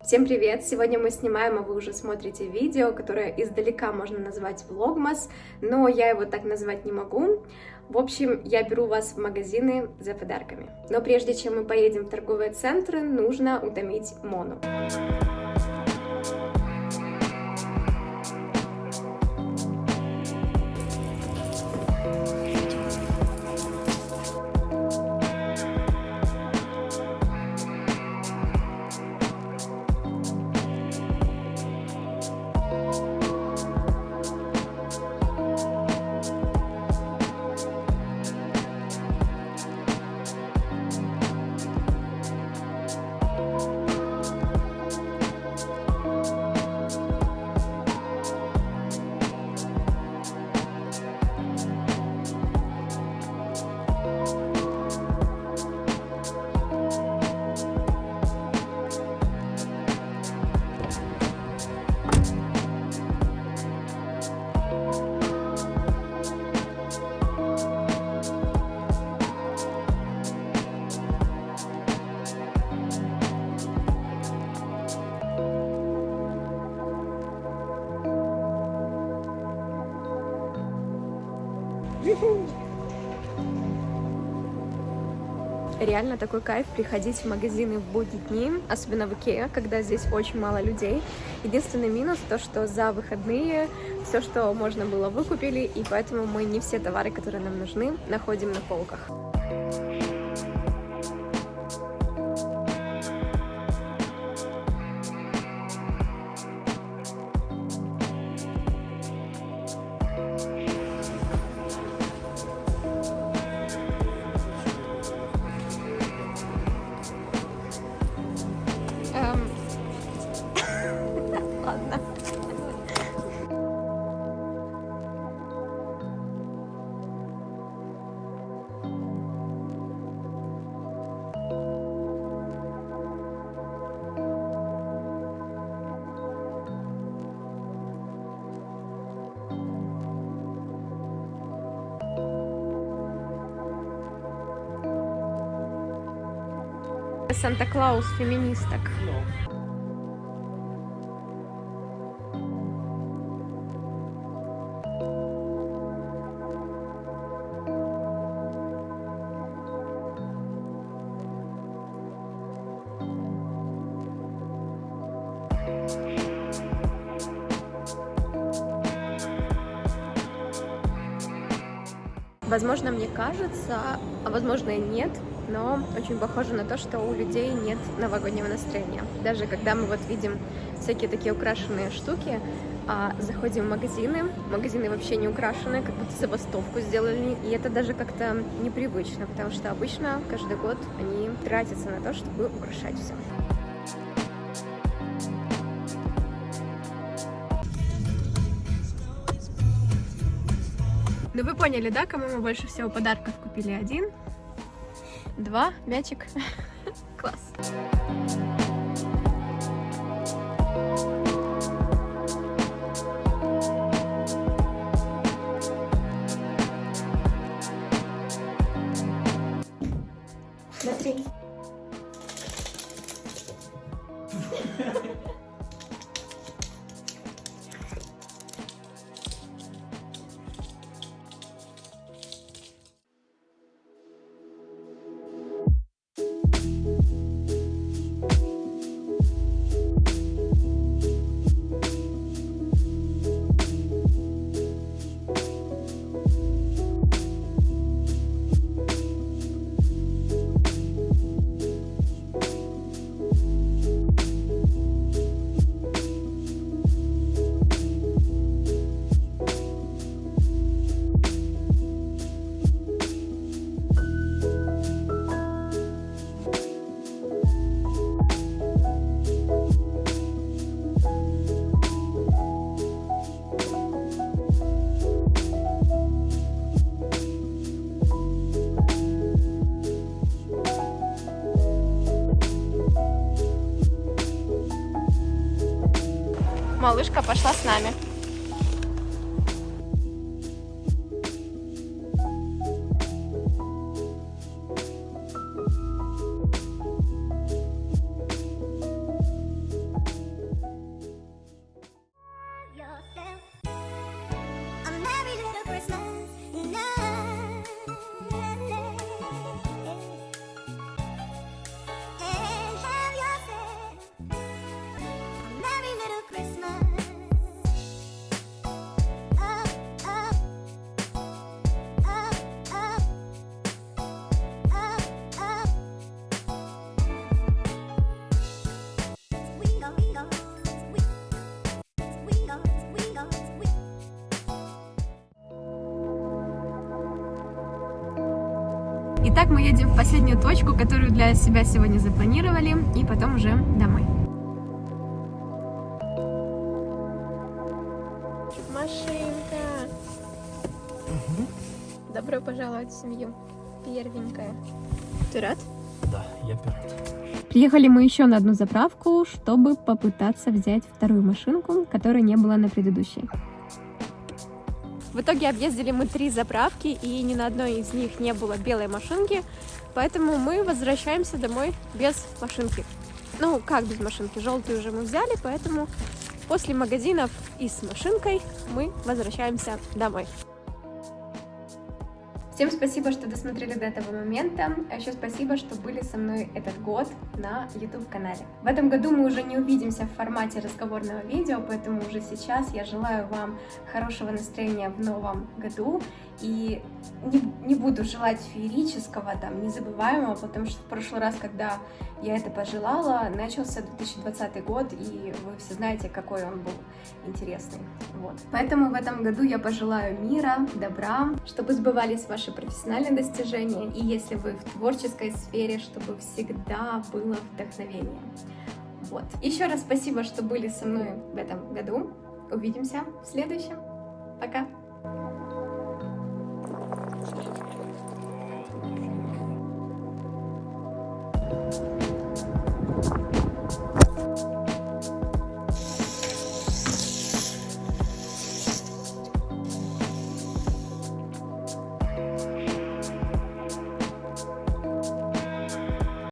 Всем привет! Сегодня мы снимаем, а вы уже смотрите видео, которое издалека можно назвать влогмас, но я его так назвать не могу. В общем, я беру вас в магазины за подарками. Но прежде чем мы поедем в торговые центры, нужно утомить Мону. Реально такой кайф приходить в магазины в будние дни, особенно в Икеа, когда здесь очень мало людей. Единственный минус то, что за выходные все, что можно было, выкупили, и поэтому мы не все товары, которые нам нужны, находим на полках. Ладно. Санта-Клаус феминисток. Возможно, мне кажется, а возможно и нет, но очень похоже на то, что у людей нет новогоднего настроения. Даже когда мы вот видим всякие такие украшенные штуки, заходим в магазины вообще не украшены, как будто забастовку сделали, и это даже как-то непривычно, потому что обычно каждый год они тратятся на то, чтобы украшать все. Ну вы поняли, да, кому мы больше всего подарков купили? 1, 2, мячик. Класс. Смотри. Малышка пошла с нами. Итак, мы едем в последнюю точку, которую для себя сегодня запланировали, и потом уже домой. Машинка! Добро пожаловать в семью. Первенькая. Ты рад? Да, я пират. Приехали мы еще на одну заправку, чтобы попытаться взять вторую машинку, которой не было на предыдущей. В итоге объездили мы 3 заправки, и ни на одной из них не было белой машинки, поэтому мы возвращаемся домой без машинки. Ну, как без машинки? Желтую уже мы взяли, поэтому после магазинов и с машинкой мы возвращаемся домой. Всем спасибо, что досмотрели до этого момента, а еще спасибо, что были со мной этот год на YouTube-канале. В этом году мы уже не увидимся в формате разговорного видео, поэтому уже сейчас я желаю вам хорошего настроения в новом году и не буду желать феерического, незабываемого, потому что в прошлый раз, когда я это пожелала, начался 2020 год, и вы все знаете, какой он был интересный. Вот. Поэтому в этом году я пожелаю мира, добра, чтобы сбывались ваши профессиональные достижения, и если вы в творческой сфере, чтобы всегда было вдохновение. Вот. Еще раз спасибо, что были со мной в этом году. Увидимся в следующем. Пока!